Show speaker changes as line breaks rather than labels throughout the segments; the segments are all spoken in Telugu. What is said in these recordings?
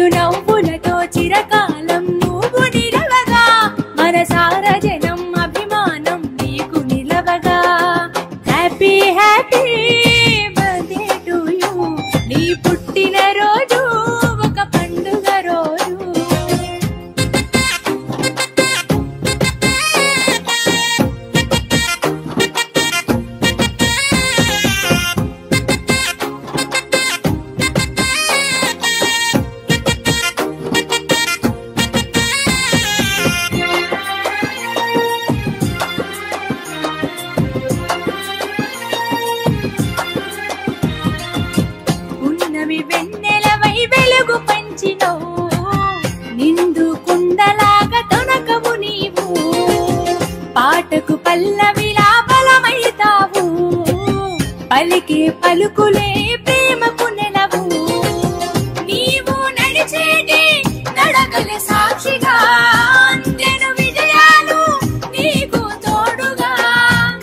చిరునవ్వులతో చిరకాలం నువ్వు నిలవగా మనసార జనం అభిమానం నీకు నిలవగా happy happy birthday to you నీ పుట్టిన రోజు ఒక పండుగ రోజు వెన్నెలవై వెలుగు పంచినవు నిండు కుండలాగా తొనకవు నీవు పాటకు పల్లవిలా బలమైతావు పలికే పలుకులే ప్రేమకు నెలవు నీవు నడిచేటి నడకల సాక్షిగా అందెను విజయాలు నీకు తోడుగా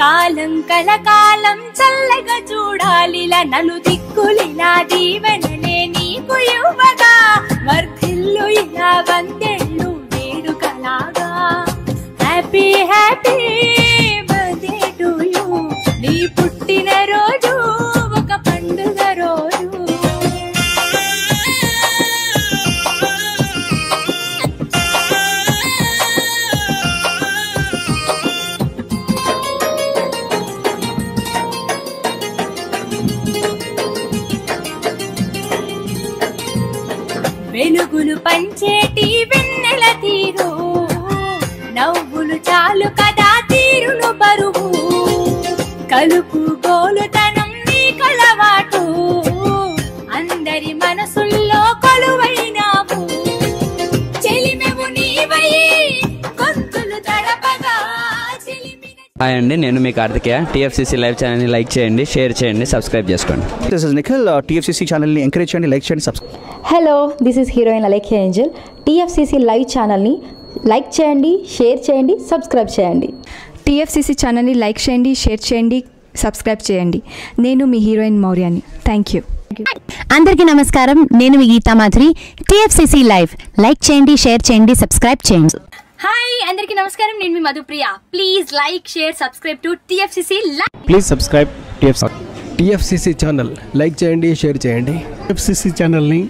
కాలం కలకాలం చల్లగా చూడాలిలా నలు దిక్కులిలా దీవెనలే నీకు ఇవ్వగా వర్ధిల్లు ఇలా వందెళ్ళు వేడుకలాగా happy happy birthday to you నీ పుట్టిన రోజు ఒక పండుగ రోజు వెలుగులు పంచేటి వెన్నెల తీరు నవ్వులు చాలు కదా తీరును బరువు కలుపు గోలుతనం నీ కలవాటు అందరి మనసుల్లో కొలువైనావు చెలిమెవు నీవై గొంతులు తడపగా
హాయ్ అండి, నేను మీ కార్తికేయ. టీఎఫ్సీసీ లైవ్ ఛానల్ని లైక్ చేయండి, షేర్ చేయండి, సబ్స్క్రైబ్ చేసుకోండి.
This is Nikhil. టీఎఫ్సీసీ ఛానల్ని ఎంకరేజ్ చేయండి, లైక్ చేయండి, subscribe.
Hello, this is heroine Alekhya Angel. TFCC live ఛానల్ని లైక్ చేయండి, షేర్ చేయండి, సబ్స్క్రైబ్ చేయండి.
టీఎఫ్సీసీ ఛానల్ని లైక్ చేయండి, షేర్ చేయండి, సబ్స్క్రైబ్ చేయండి. నేను మీ హీరోయిన్ మౌర్యాని. Thank you.
అందరికీ నమస్కారం, నేను మీ Geetha Madhuri. TFCC live like చేయండి, షేర్ చేయండి, సబ్స్క్రైబ్ చేయండి.
హాయ్ అందరికీ నమస్కారం, నేను మీ Madhupriya. Please like share subscribe to TFCC live.
Please subscribe
TFCC channel like చేయండి, షేర్ చేయండి.
టీఎఫ్సీసీ ఛానల్ని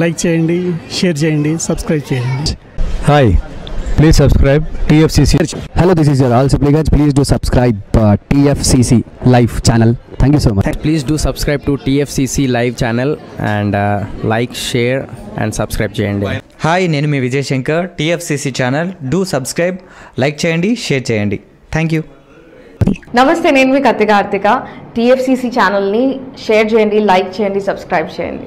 లైక్ చేయండి, షేర్ చేయండి, సబ్స్క్రైబ్ చేయండి.
Hi, please subscribe TFCC.
Hello, this is your all supplicants. Please do subscribe TFCC live channel. Thank you so much.
Please do subscribe to TFCC live channel and like, share and subscribe చేయండి.
హాయ్, నేను మీ Vijay Shankar. TFCC channel do subscribe, like చేయండి, షేర్ చేయండి. Thank you.
నమస్తే, నేను మీ కార్తిక. టీఎఫ్సీసీ ఛానల్ని షేర్ చేయండి, లైక్ చేయండి, సబ్స్క్రైబ్ చేయండి.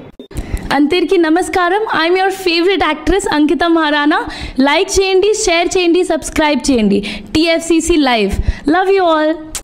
అందరికీ నమస్కారం, I'm your favourite actress Ankita Maharana. Like చేయండి, షేర్ చేయండి, సబ్స్క్రైబ్ చేయండి. TFCC live. Love you all.